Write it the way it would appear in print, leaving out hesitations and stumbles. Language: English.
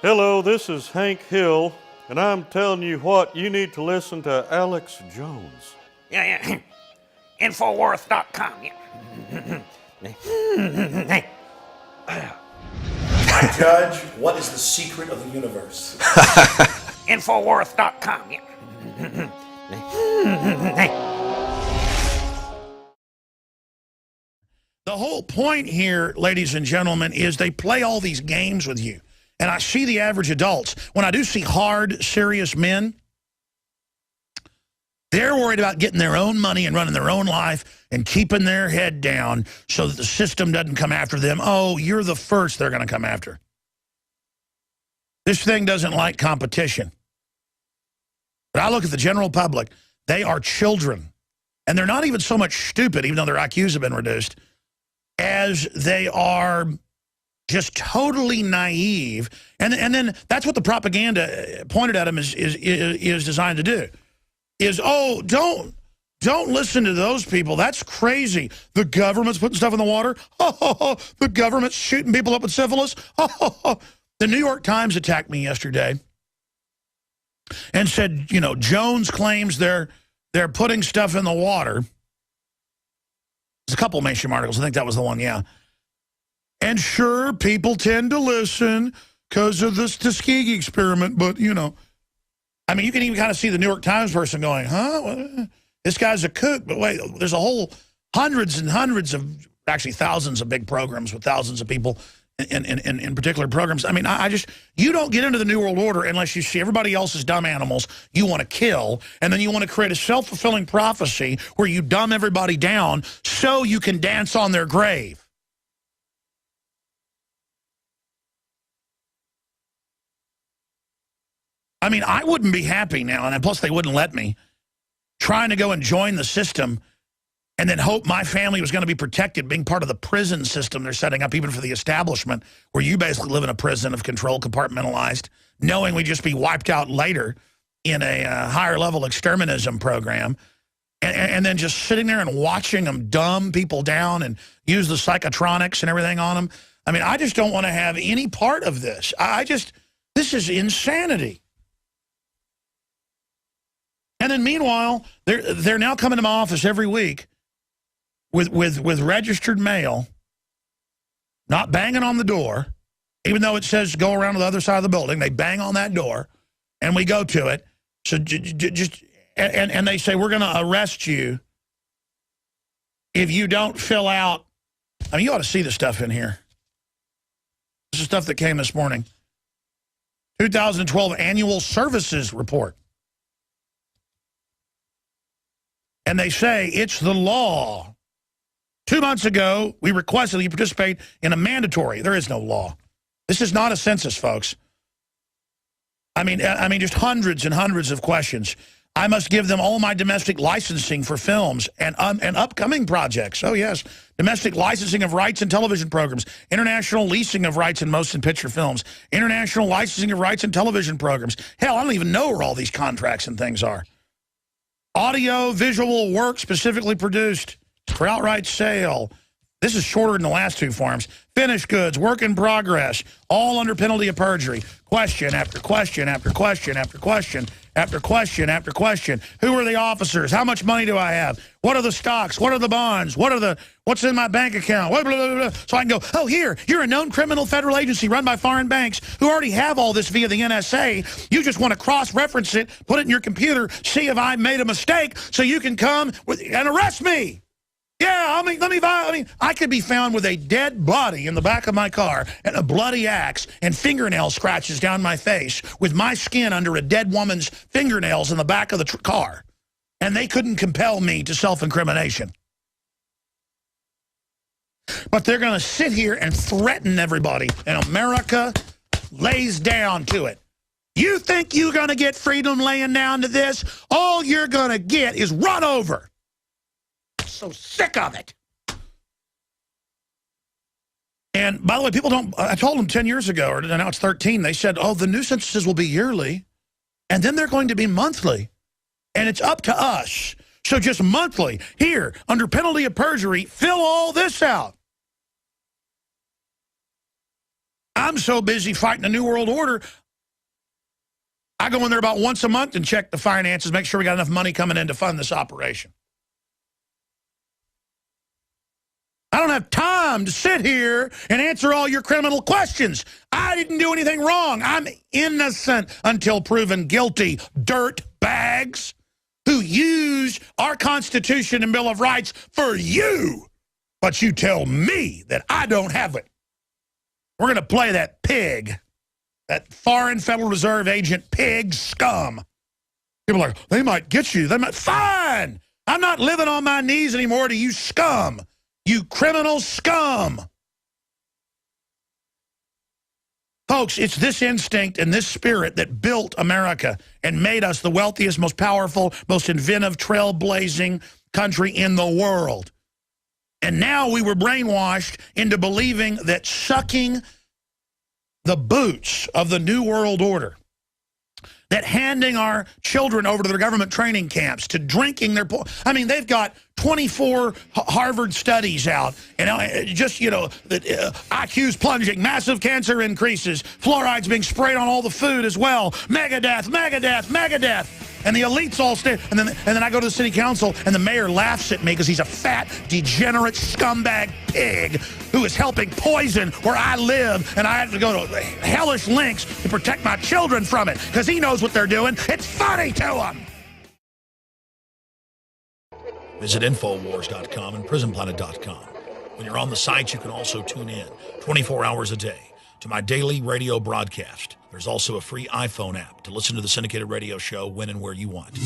Hello, this is Hank Hill, and I'm telling you what, you need to listen to Alex Jones. Yeah. Infowars.com. Yeah. Judge, what is the secret of the universe? Infowars.com. Yeah. The whole point here, ladies and gentlemen, is they play all these games with you. And I see the average adults. When I do see hard, serious men, they're worried about getting their own money and running their own life and keeping their head down so that the system doesn't come after them. Oh, you're the first they're going to come after. This thing doesn't like competition. But I look at the general public. They are children. And they're not even so much stupid, even though their IQs have been reduced, as they are just totally naive. And then that's what the propaganda pointed at them is designed to do. Is, oh, don't listen to those people. That's crazy. The government's putting stuff in the water. The government's shooting people up with syphilis. The New York Times attacked me yesterday and said, you know, Jones claims they're putting stuff in the water. There's a couple of mainstream articles. I think that was the one, yeah. And sure, people tend to listen because of this Tuskegee experiment, but, you know, I mean, you can even kind of see the New York Times person going, huh? This guy's a kook. But wait, there's a whole hundreds and hundreds of, actually thousands of big programs with thousands of people in particular programs. I mean, I just, you don't get into the New World Order unless you see everybody else's dumb animals you want to kill, and then you want to create a self-fulfilling prophecy where you dumb everybody down so you can dance on their grave. I mean, I wouldn't be happy now, and plus they wouldn't let me, trying to go and join the system and then hope my family was going to be protected, being part of the prison system they're setting up even for the establishment, where you basically live in a prison of control, compartmentalized, knowing we'd just be wiped out later in a higher-level exterminism program, and then just sitting there and watching them dumb people down and use the psychotronics and everything on them. I mean, I just don't want to have any part of this. This is insanity. And then meanwhile, they're now coming to my office every week with registered mail, not banging on the door, even though it says go around to the other side of the building. They bang on that door, and we go to it. So and they say, we're going to arrest you if you don't fill out. I mean, you ought to see the stuff in here. This is stuff that came this morning. 2012 Annual Services Report. And they say it's the law. 2 months ago, we requested that you participate in a mandatory. There is no law. This is not a census, folks. I mean, just hundreds and hundreds of questions. I must give them all my domestic licensing for films and upcoming projects. Oh, yes. Domestic licensing of rights in television programs. International leasing of rights in motion picture films. International licensing of rights in television programs. Hell, I don't even know where all these contracts and things are. Audio, visual work specifically produced for outright sale. This is shorter than the last two forms. Finished goods, work in progress, all under penalty of perjury. Question after question after question after question after question after question. Who are the officers? How much money do I have? What are the stocks? What are the bonds? What's in my bank account? Blah, blah, blah, blah. So I can go, oh, here, you're a known criminal federal agency run by foreign banks who already have all this via the NSA. You just want to cross-reference it, put it in your computer, see if I made a mistake so you can come and arrest me. Yeah, I could be found with a dead body in the back of my car and a bloody axe and fingernail scratches down my face with my skin under a dead woman's fingernails in the back of the car. And they couldn't compel me to self-incrimination. But they're going to sit here and threaten everybody, and America lays down to it. You think you're going to get freedom laying down to this? All you're going to get is run over. So sick of it. And by the way, people don't, I told them 10 years ago, or now it's 13, they said, oh, the new censuses will be yearly, and then they're going to be monthly. And it's up to us. So just monthly, here, under penalty of perjury, fill all this out. I'm so busy fighting the New World Order, I go in there about once a month and check the finances, make sure we got enough money coming in to fund this operation. I don't have time to sit here and answer all your criminal questions. I didn't do anything wrong. I'm innocent until proven guilty. Dirt bags who use our Constitution and Bill of Rights for you. But you tell me that I don't have it. We're going to play that pig, that foreign Federal Reserve agent pig scum. People are like, they might get you. They might. Fine. I'm not living on my knees anymore to you scum. You criminal scum. Folks, it's this instinct and this spirit that built America and made us the wealthiest, most powerful, most inventive, trailblazing country in the world. And now we were brainwashed into believing that sucking the boots of the New World Order, that handing our children over to their government training camps, to drinking their... I mean, they've got 24 Harvard studies out, and just, that IQ's plunging, massive cancer increases, fluoride's being sprayed on all the food as well, megadeth, megadeth, megadeth. And the elites all stand, and then I go to the city council, and the mayor laughs at me because he's a fat, degenerate, scumbag pig who is helping poison where I live, and I have to go to hellish lengths to protect my children from it because he knows what they're doing. It's funny to him. Visit Infowars.com and PrisonPlanet.com. When you're on the site, you can also tune in 24 hours a day to my daily radio broadcast. There's also a free iPhone app to listen to the syndicated radio show when and where you want.